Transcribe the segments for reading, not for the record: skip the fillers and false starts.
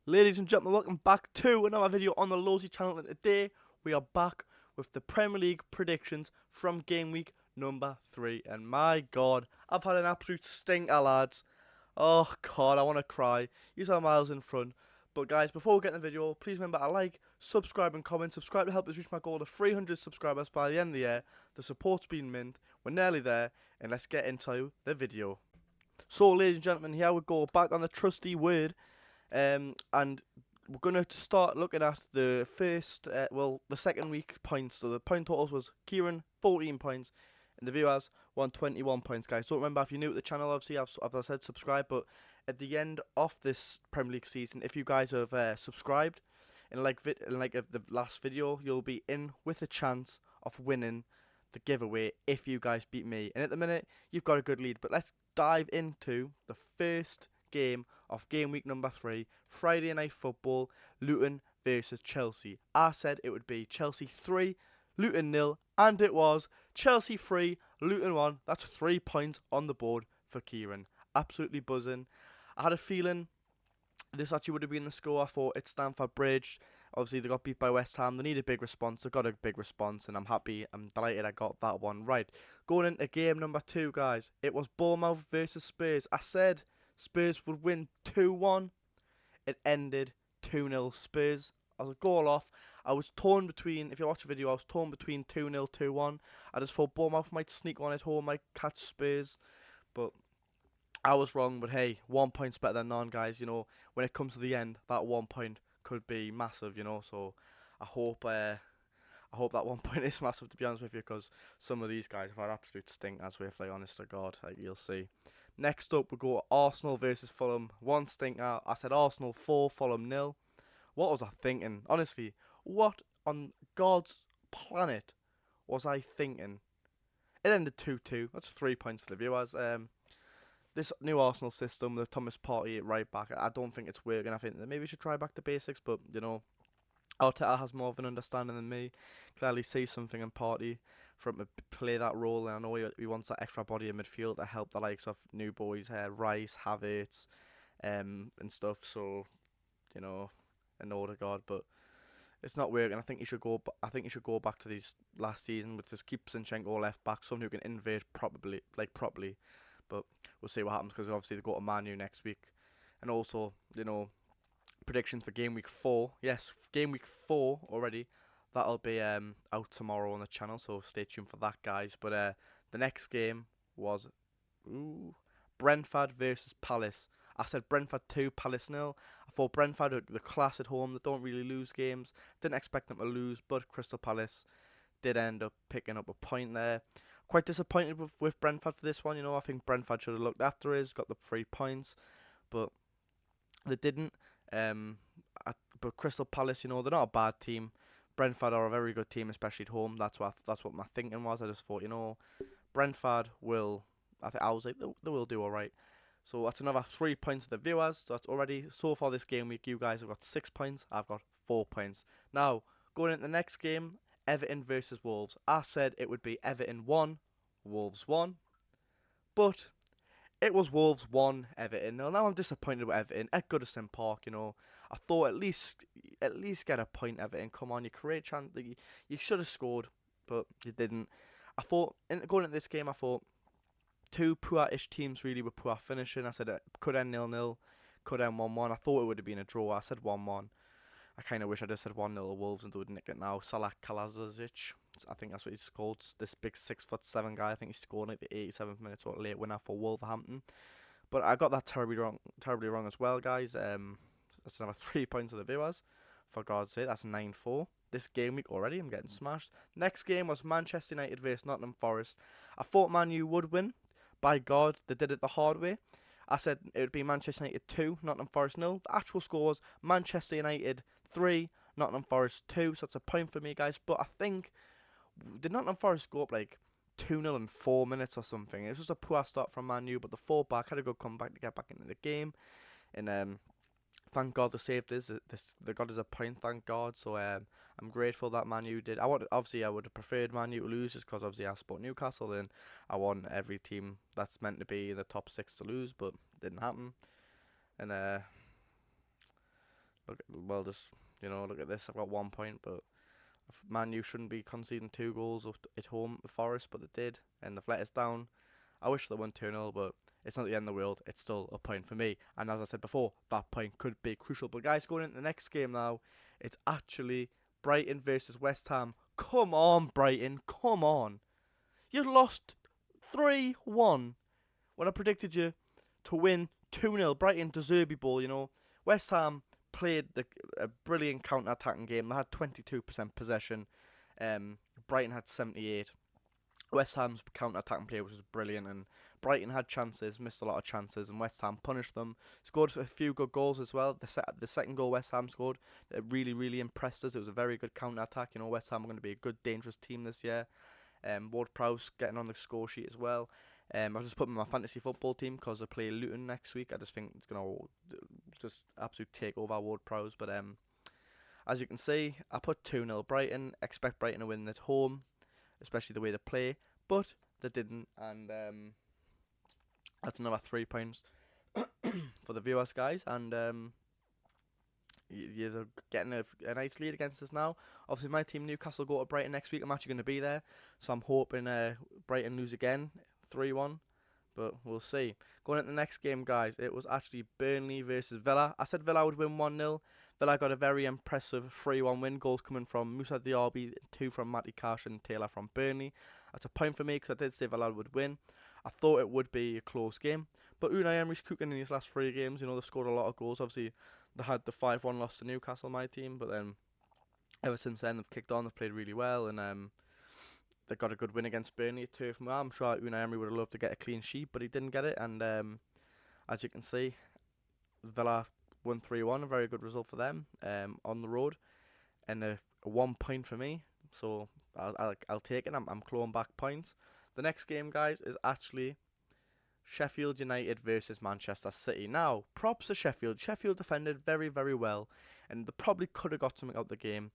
Ladies and gentlemen, welcome back to another video on the Losey channel, and today we are back with the Premier League predictions from game week number 3. And my god, I've had an absolute stinker, lads. Oh god, I want to cry. You are miles in front. But guys, before we get in the video, please remember to like, subscribe and comment. Subscribe to help us reach my goal of 300 subscribers by the end of the year. The support's been mint. We're nearly there, and let's get into the video. So ladies and gentlemen, here we go, back on the trusty word. And we're going to start looking at the the second week points. So the point totals was Kieran 14 points and the viewers won 21 points, guys. So remember, if you're new to the channel, obviously, as I said, subscribe. But at the end of this Premier League season, if you guys have subscribed in the last video, you'll be in with a chance of winning the giveaway if you guys beat me. And at the minute, you've got a good lead. But let's dive into the first game of game week number 3, Friday night football, Luton versus Chelsea. I said it would be Chelsea 3, Luton 0, and it was Chelsea 3, Luton 1. That's 3 points on the board for Kieran. Absolutely buzzing. I had a feeling this actually would have been the score. I thought it's Stamford Bridge. Obviously, they got beat by West Ham. They need a big response. They got a big response, and I'm happy. I'm delighted I got that one right. Going into game number 2, guys, it was Bournemouth versus Spurs. I said Spurs would win 2-1. It ended 2-0 Spurs. I was a goal off. I was torn between, if you watch the video, I was torn between 2-0, 2-1. I just thought Bournemouth might sneak one at home, might catch Spurs. But I was wrong. But hey, 1 point's better than none, guys. You know, when it comes to the end, that 1 point could be massive, you know. So I hope that 1 point is massive, to be honest with you, because some of these guys have had absolute stinkers with, like, honest to God, like you'll see. Next up, we go Arsenal versus Fulham. 1 stinker. I said Arsenal 4, Fulham 0. What was I thinking? Honestly, what on God's planet was I thinking? It ended 2-2. That's 3 points for the viewers. This new Arsenal system, the Thomas Partey at right back, I don't think it's working. I think that maybe we should try back to basics, but, you know, Arteta has more of an understanding than me. Clearly sees something in Partey for him to play that role, and I know he wants that extra body in midfield to help the likes of new boys, Rice, Havertz, and stuff. So, you know, an order God, but it's not working. I think he should go. I think he should go back to these last season, which just keep Zinchenko left back, someone who can invade properly. But we'll see what happens, because obviously they go to Man U next week, and also, you know, predictions for game week 4. Yes, game week 4 already. That'll be out tomorrow on the channel, so stay tuned for that, guys. But the next game was Brentford versus Palace. I said Brentford 2, Palace 0. I thought Brentford are the class at home. They don't really lose games. Didn't expect them to lose, but Crystal Palace did end up picking up a point there. Quite disappointed with Brentford for this one. You know, I think Brentford should have looked after us, got the 3 points, but they didn't. But Crystal Palace, you know, they're not a bad team. Brentford are a very good team, especially at home. That's what my thinking was. I just thought, you know, Brentford will. I was like, they will do all right. So that's another 3 points to the viewers. So that's already, so far this game week, you guys have got 6 points. I've got 4 points. Now, going into the next game, Everton versus Wolves. I said it would be Everton 1, Wolves 1. But it was Wolves 1, Everton 0. Now I'm disappointed with Everton at Goodison Park. You know, I thought at least get a point, Everton. Come on, you create chance. You should have scored, but you didn't. I thought going into this game, I thought 2 poor-ish teams really with poor finishing. I said it could end 0-0, could end 1-1. I thought it would have been a draw. I said 1-1. I kind of wish I just said 1-0 Wolves and they would nick it now. Salah Kalazic, I think that's what he's called. This big 6'7" guy. I think he scored like the 87th minute or late winner for Wolverhampton. But I got that terribly wrong as well, guys. That's another 3 points to the viewers. For God's sake, that's 9-4. This game week already, I'm getting smashed. Next game was Manchester United versus Nottingham Forest. I thought Man U would win. By God, they did it the hard way. I said it would be Manchester United 2, Nottingham Forest 0. The actual score was Manchester United 3, Nottingham Forest 2. So that's a point for me, guys. But I think, did Nottingham Forest go up like 2-0 in 4 minutes or something? It was just a poor start from Man U, but the fullback had a good comeback to get back into the game. And thank God they saved this. They got us a point, thank God. So I'm grateful that Man U did. I would have preferred Man U to lose, just because obviously I support Newcastle, and I want every team that's meant to be in the top 6 to lose, but it didn't happen. And Well, just look at this. I've got 1 point, but Man U shouldn't be conceding 2 goals at home at Forest, but they did, and they've let us down. I wish they won 2-0, but it's not the end of the world. It's still a point for me. And as I said before, that point could be crucial. But guys, going into the next game now, it's actually Brighton versus West Ham. Come on, Brighton. Come on. You lost 3-1 when I predicted you to win 2-0. Brighton deserve ball. West Ham played a brilliant counter-attacking game. They had 22% possession. Brighton had 78. West Ham's counter-attacking play was brilliant, and Brighton had chances, missed a lot of chances, and West Ham punished them. Scored a few good goals as well. The second goal West Ham scored, it really, really impressed us. It was a very good counter-attack. West Ham are going to be a good, dangerous team this year. Ward-Prowse getting on the score sheet as well. I was just putting my fantasy football team because they play Luton next week. I just think it's going to just absolutely take over Ward-Prowse. But as you can see, I put 2-0 Brighton. Expect Brighton to win at home, especially the way they play, but they didn't, and that's another 3 points for the viewers, guys, and you're getting a nice lead against us now. Obviously, my team Newcastle go to Brighton next week. I'm actually going to be there, so I'm hoping Brighton lose again, 3-1, but we'll see. Going into the next game, guys, it was actually Burnley versus Villa. I said Villa would win 1-0. Villa got a very impressive 3-1 win. Goals coming from Moussa Diaby, 2 from Matty Cash and Taylor from Burnley. That's a point for me because I did say Villa would win. I thought it would be a close game, but Unai Emery's cooking in his last 3 games. They scored a lot of goals. Obviously, they had the 5-1 loss to Newcastle, my team, but then ever since then they've kicked on. They've played really well, and they got a good win against Burnley at Turf Moor. I'm sure Unai Emery would have loved to get a clean sheet, but he didn't get it. And as you can see, Villa won 3-1, a very good result for them on the road, and a 1 point for me. So I'll take it. I'm clawing back points. The next game, guys, is actually Sheffield United versus Manchester City. Now, props to Sheffield. Sheffield defended very, very well, and they probably could have got something out of the game,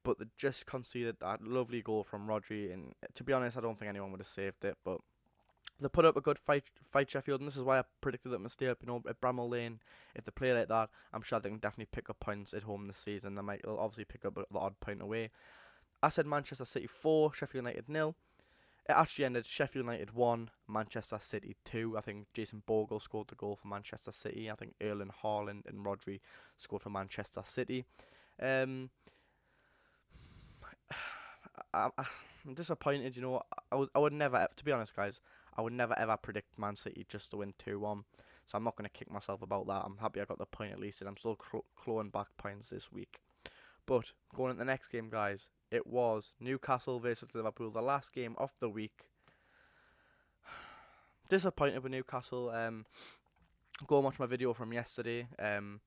but they just conceded that lovely goal from Rodri. And to be honest, I don't think anyone would have saved it, but they put up a good fight Sheffield, and this is why I predicted them to stay up, at Bramall Lane. If they play like that, I'm sure they can definitely pick up points at home this season. They might obviously pick up the odd point away. I said Manchester City 4, Sheffield United 0. It actually ended Sheffield United 1, Manchester City 2. I think Jason Bogle scored the goal for Manchester City. I think Erling Haaland and Rodri scored for Manchester City. I'm disappointed, I would never, to be honest, guys, I would never ever predict Man City just to win 2-1. So I'm not going to kick myself about that. I'm happy I got the point at least, and I'm still clawing back points this week. But going into the next game, guys, it was Newcastle versus Liverpool, the last game of the week. Disappointed with Newcastle. Go and watch my video from yesterday. 10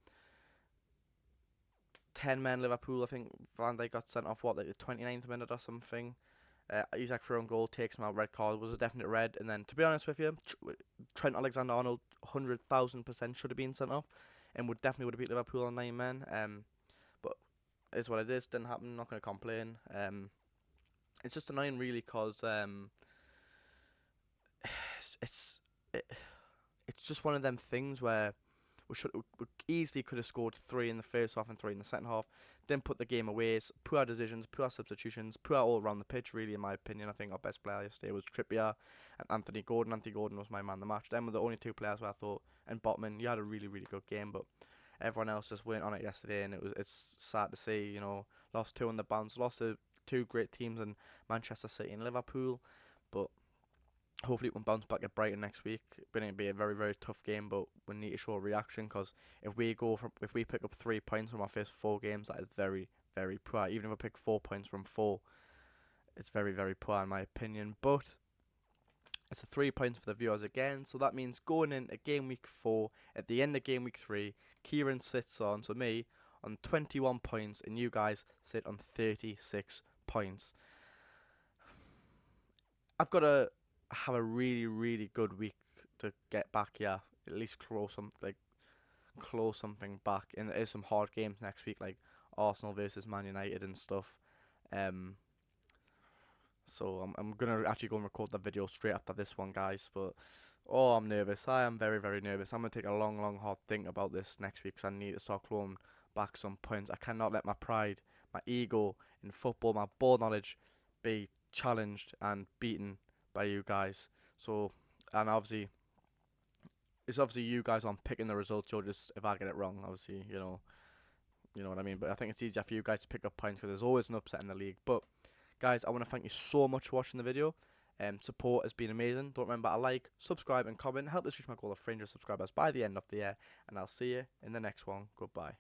men Liverpool. I think Van Dijk got sent off, the 29th minute or something. Isaac threw on goal, takes him out, red card, was a definite red. And then, to be honest with you, Trent Alexander-Arnold, 100,000% should have been sent off, and would have beat Liverpool on 9 men. But it's what it is. Didn't happen. Not going to complain. It's just annoying, really, because it's just one of them things where we easily could have scored 3 in the first half and 3 in the second half. Then put the game away. It's poor decisions, poor substitutions, poor all around the pitch, really, in my opinion. I think our best player yesterday was Trippier and Anthony Gordon. Anthony Gordon was my man of the match. Them were the only 2 players where I thought, and Botman, you had a really, really good game, but everyone else just weren't on it yesterday, and it's sad to see, lost 2 on the bounce, lost to 2 great teams in Manchester City and Liverpool, but hopefully it will bounce back at Brighton next week. It's going to be a very, very tough game, but we need to show a reaction, because if we pick up 3 points from our first 4 games, that is very, very poor. Even if we pick 4 points from 4, it's very, very poor in my opinion. But it's a 3 points for the viewers again, so that means going into game week 4, at the end of game week 3, Kieran sits on, so me, on 21 points, and you guys sit on 36 points. I've got to have a really, really good week to get back here. At least close something back. And there is some hard games next week, like Arsenal versus Man United and stuff. So I'm gonna actually go and record the video straight after this one, guys. But I'm nervous. I am very, very nervous. I'm gonna take a long, hard think about this next week, because I need to start clawing back some points. I cannot let my pride, my ego in football, my ball knowledge be challenged and beaten by you guys. So, and obviously, it's obviously you guys on picking the results. You'll just, if I get it wrong, obviously, you know what I mean. But I think it's easier for you guys to pick up points because there's always an upset in the league. But guys, I want to thank you so much for watching the video. Support has been amazing. Don't remember to like, subscribe, and comment. Help us reach my goal of 300 subscribers by the end of the year. And I'll see you in the next one. Goodbye.